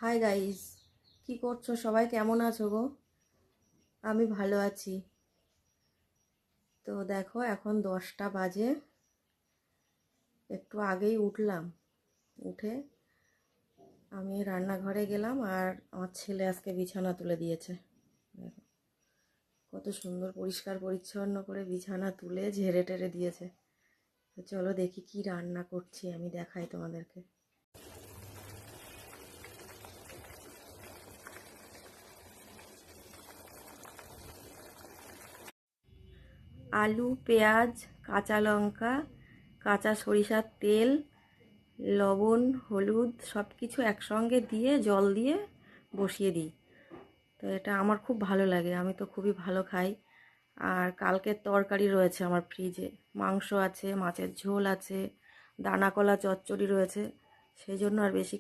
Hi guys, কি করছো? সবাই কেমন আছো গো? আমি ভালো আছি। তো দেখো, এখন 10টা বাজে। একটু আগেই উঠলাম। উঠে আমি রান্নাঘরে গেলাম, আর আমার ছেলে আজকে বিছানা তুলে দিয়েছে। দেখো কত সুন্দর পরিষ্কার পরিচ্ছন্ন করে বিছানা তুলে ঝেড়ে টেরে দিয়েছে। তো চলো দেখি কি রান্না করছি, আমি দেখাই তোমাদেরকে। আলু, পেঁয়াজ, কাঁচা লঙ্কা, কাঁচা সরিষার তেল, লবণ, হলুদ সব কিছু একসঙ্গে দিয়ে জল দিয়ে বসিয়ে দিই। তো এটা আমার খুব ভালো লাগে, আমি তো খুবই ভালো খাই। আর কালকের তরকারি রয়েছে আমার ফ্রিজে, মাংস আছে, মাছের ঝোল আছে, দানা কলা চচ্চড়ি রয়েছে, সেই জন্য আর বেশি